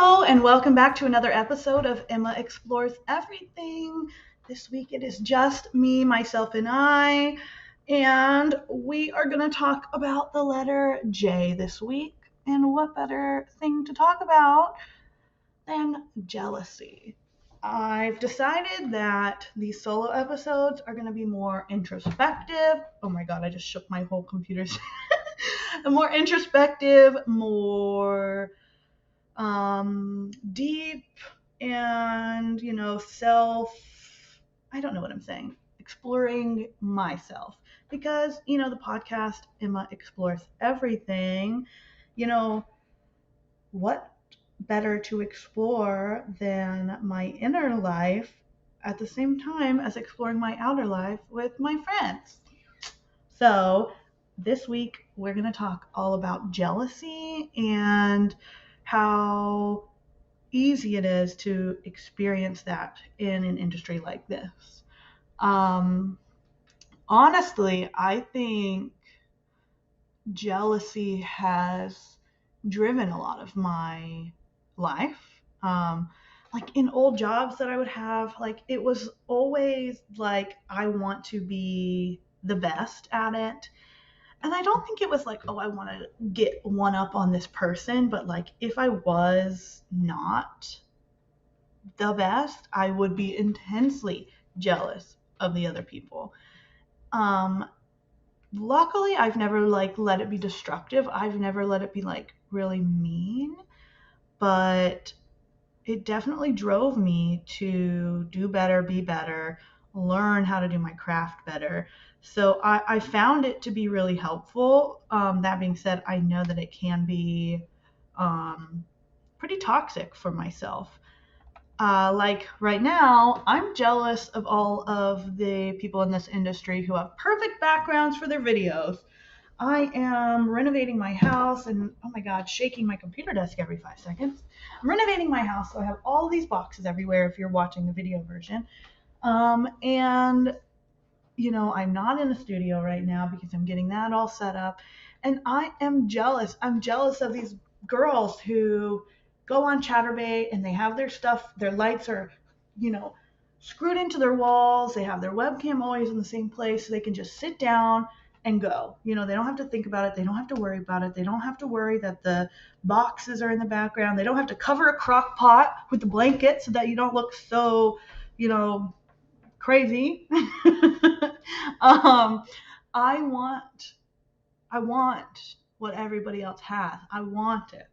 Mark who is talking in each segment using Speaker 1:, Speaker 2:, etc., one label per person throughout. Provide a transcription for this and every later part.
Speaker 1: Hello, and welcome back to another episode of Emma Explores Everything. This week it is just me, myself, and I, and we are going to talk about the letter J this week. And what better thing to talk about than jealousy? I've decided that these solo episodes are going to be more introspective. Oh my god, I just shook my whole computer. More introspective, more deep, and self, I don't know what I'm saying, exploring myself, because the podcast Emma Explores Everything, you know what better to explore than my inner life at the same time as exploring my outer life with my friends. So this week we're going to talk all about jealousy and how easy it is to experience that in an industry like this. Um, Honestly, I think jealousy has driven a lot of my life. Like in old jobs that I would have, like it was always like I want to be the best at it. And I don't think it was like, oh, I want to get one up on this person, but like if I was not the best, I would be intensely jealous of the other people. Um, Luckily, I've never like let it be destructive. I've never let it be like really mean, but it definitely drove me to do better, be better, learn how to do my craft better. So I found it to be really helpful. That being said, I know that it can be um, pretty toxic for myself. Like right now, I'm jealous of all of the people in this industry who have perfect backgrounds for their videos. I am renovating my house and oh my god, shaking my computer desk every 5 seconds. I'm renovating my house, so I have all these boxes everywhere if you're watching the video version. And I'm not in the studio right now because I'm getting that all set up. And I am jealous. I'm jealous of these girls who go on Chatterbait and they have their stuff, their lights are, you know, screwed into their walls. They have their webcam always in the same place so they can just sit down and go. They don't have to think about it. They don't have to worry about it. They don't have to worry that the boxes are in the background. They don't have to cover a crock pot with the blanket so that you don't look so, you know, crazy. um, I want, I want what everybody else has. I want it,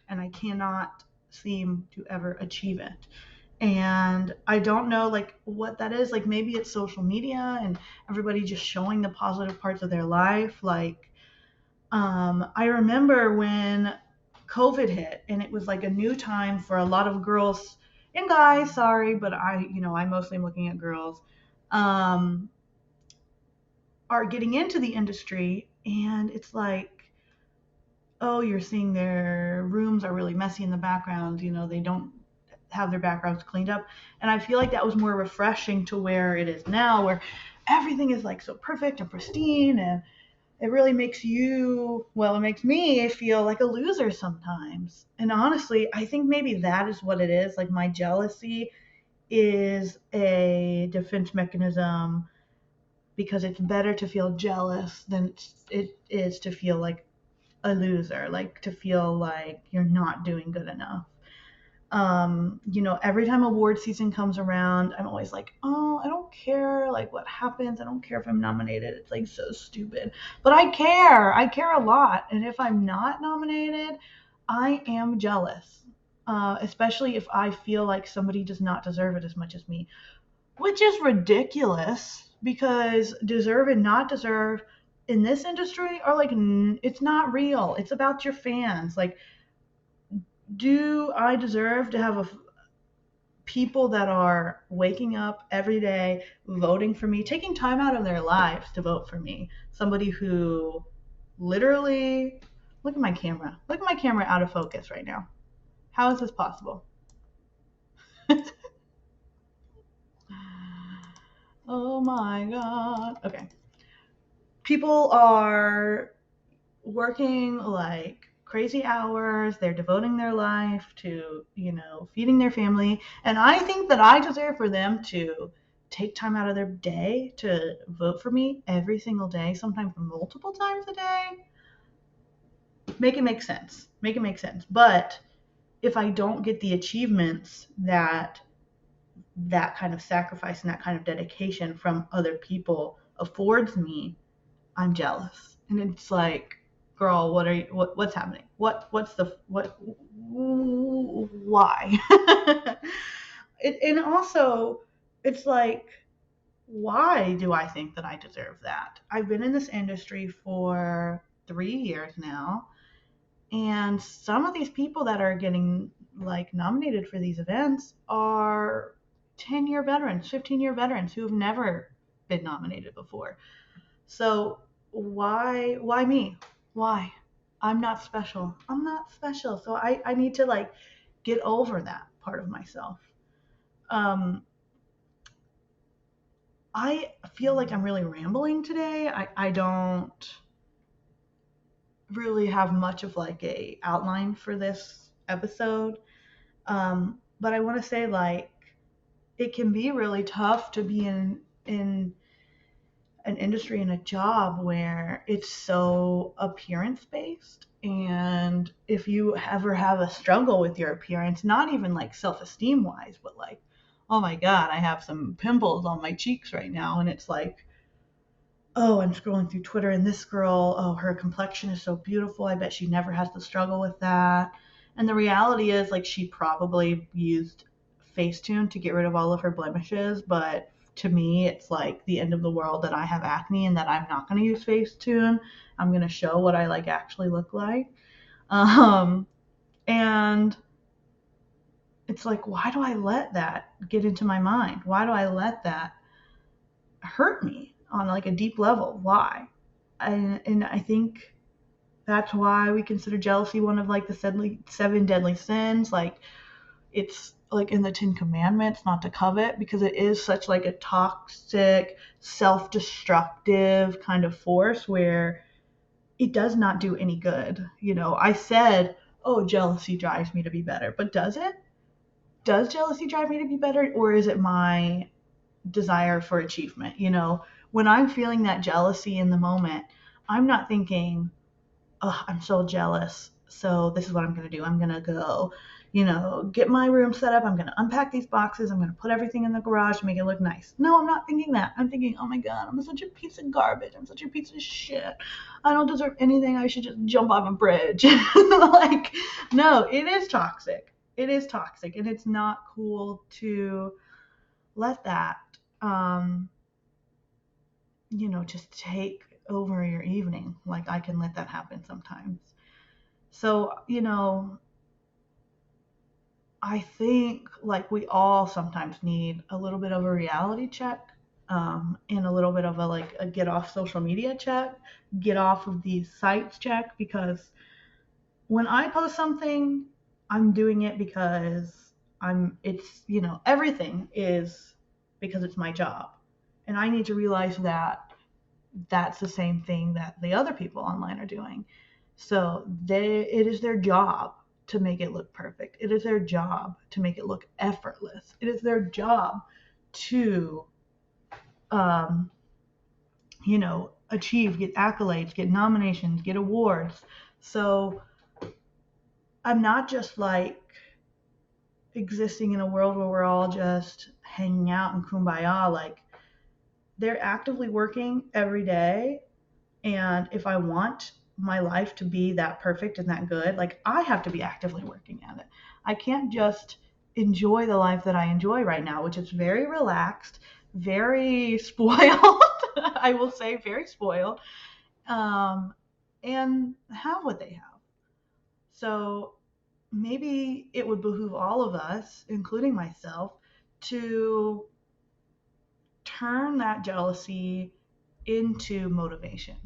Speaker 1: and I cannot seem to ever achieve it. And I don't know like what that is. Like maybe it's social media and everybody just showing the positive parts of their life. Like I remember when COVID hit and it was like a new time for a lot of girls and guys, sorry, but I mostly am looking at girls, um, are getting into the industry. And it's like, oh, you're seeing their rooms are really messy in the background. They don't have their backgrounds cleaned up. And I feel like that was more refreshing to where it is now, where everything is like so perfect and pristine, and it really makes it makes me feel like a loser sometimes. And honestly, I think maybe that is what it is. Like my jealousy is a defense mechanism because it's better to feel jealous than it is to feel like a loser, like to feel like you're not doing good enough. Every time award season comes around, I'm always like, oh, I don't care like what happens. I don't care if I'm nominated. It's like so stupid. But I care. I care a lot. And if I'm not nominated, I am jealous. Especially if I feel like somebody does not deserve it as much as me, which is ridiculous because deserve and not deserve in this industry are like, it's not real. It's about your fans. Like, do I deserve to have people that are waking up every day, voting for me, taking time out of their lives to vote for me? Somebody who literally, look at my camera. Look at my camera out of focus right now. How is this possible? Oh my god. Okay. People are working like crazy hours. They're devoting their life to, feeding their family. And I think that I deserve for them to take time out of their day to vote for me every single day, sometimes multiple times a day. Make it make sense. Make it make sense. But if I don't get the achievements that kind of sacrifice and that kind of dedication from other people affords me, I'm jealous. And it's like, girl, what's happening? Why? And also, it's like, why do I think that I deserve that? I've been in this industry for 3 years now, and some of these people that are getting like nominated for these events are 10-year veterans, 15-year veterans who have never been nominated before. So why me? Why? I'm not special. I'm not special. So I need to like get over that part of myself. I feel like I'm really rambling today. I don't really have much of like a outline for this episode. But I want to say like it can be really tough to be in an industry and a job where it's so appearance based. And if you ever have a struggle with your appearance, not even like self-esteem wise, but like, oh my God, I have some pimples on my cheeks right now. And it's like, oh, I'm scrolling through Twitter and this girl, oh, her complexion is so beautiful. I bet she never has to struggle with that. And the reality is, like, she probably used Facetune to get rid of all of her blemishes. But to me, it's like the end of the world that I have acne and that I'm not going to use Facetune. I'm going to show what I like actually look like. And it's like, why do I let that get into my mind? Why do I let that hurt me on like a deep level? Why? And I think that's why we consider jealousy one of like the seven deadly sins. Like it's like in the 10 Commandments not to covet, because it is such like a toxic, self-destructive kind of force where it does not do any good. I said, oh, jealousy drives me to be better, but does it? Does jealousy drive me to be better, or is it my desire for achievement? When I'm feeling that jealousy in the moment, I'm not thinking, oh, I'm so jealous, so this is what I'm going to do. I'm going to go, get my room set up. I'm going to unpack these boxes. I'm going to put everything in the garage to make it look nice. No, I'm not thinking that. I'm thinking, oh my God, I'm such a piece of garbage. I'm such a piece of shit. I don't deserve anything. I should just jump off a bridge. Like, no, it is toxic. It is toxic. And it's not cool to let that, just take over your evening. Like I can let that happen sometimes. So, I think like we all sometimes need a little bit of a reality check, and a little bit of a get off social media check, get off of these sites check, because when I post something, I'm doing it because everything is because it's my job. And I need to realize that that's the same thing that the other people online are doing. So it is their job to make it look perfect. It is their job to make it look effortless. It is their job to, um, achieve, get accolades, get nominations, get awards. So I'm not just like existing in a world where we're all just hanging out and kumbaya. Like they're actively working every day. And if I want my life to be that perfect and that good, like I have to be actively working at it. I can't just enjoy the life that I enjoy right now, which is very relaxed, very spoiled. I will say very spoiled, and have what they have. So maybe it would behoove all of us, including myself, to turn that jealousy into motivation,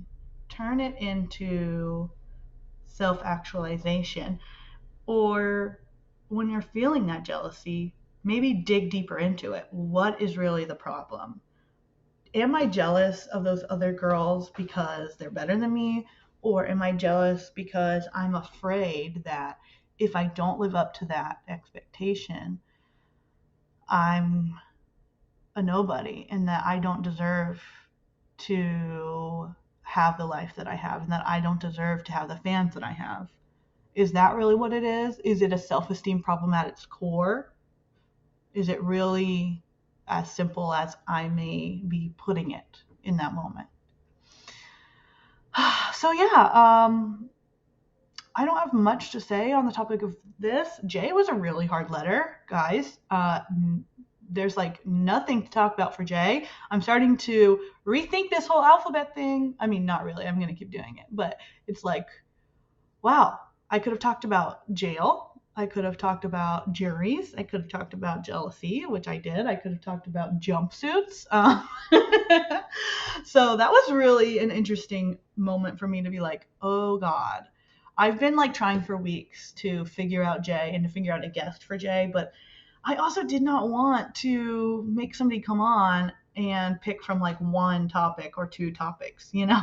Speaker 1: turn it into self-actualization. Or when you're feeling that jealousy, maybe dig deeper into it. What is really the problem? Am I jealous of those other girls because they're better than me? Or am I jealous because I'm afraid that if I don't live up to that expectation, I'm a nobody and that I don't deserve to have the life that I have and that I don't deserve to have the fans that I have? Is that really what it is? Is it a self esteem problem at its core? Is it really as simple as I may be putting it in that moment? So, yeah, I don't have much to say on the topic of this. J was a really hard letter, guys. There's like nothing to talk about for J. I'm starting to rethink this whole alphabet thing. I mean, not really. I'm going to keep doing it. But it's like, wow, I could have talked about jail. I could have talked about juries. I could have talked about jealousy, which I did. I could have talked about jumpsuits. So that was really an interesting moment for me to be like, oh God. I've been like trying for weeks to figure out Jay and to figure out a guest for Jay, but I also did not want to make somebody come on and pick from like one topic or two topics, you know?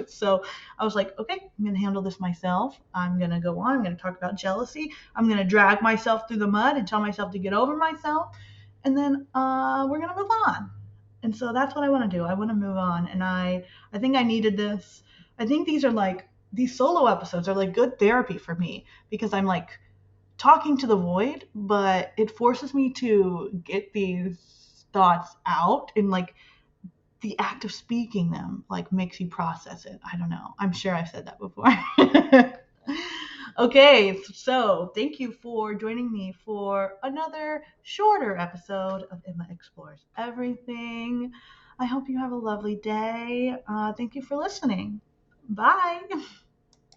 Speaker 1: So I was like, okay, I'm going to handle this myself. I'm going to go on. I'm going to talk about jealousy. I'm going to drag myself through the mud and tell myself to get over myself. And then we're going to move on. And so that's what I want to do. I want to move on. And I think I needed this. I think these solo episodes are like good therapy for me because I'm like talking to the void, but it forces me to get these thoughts out, and like the act of speaking them like makes you process it. I don't know. I'm sure I've said that before. Okay, so thank you for joining me for another shorter episode of Emma Explores Everything. I hope you have a lovely day. Thank you for listening. Bye.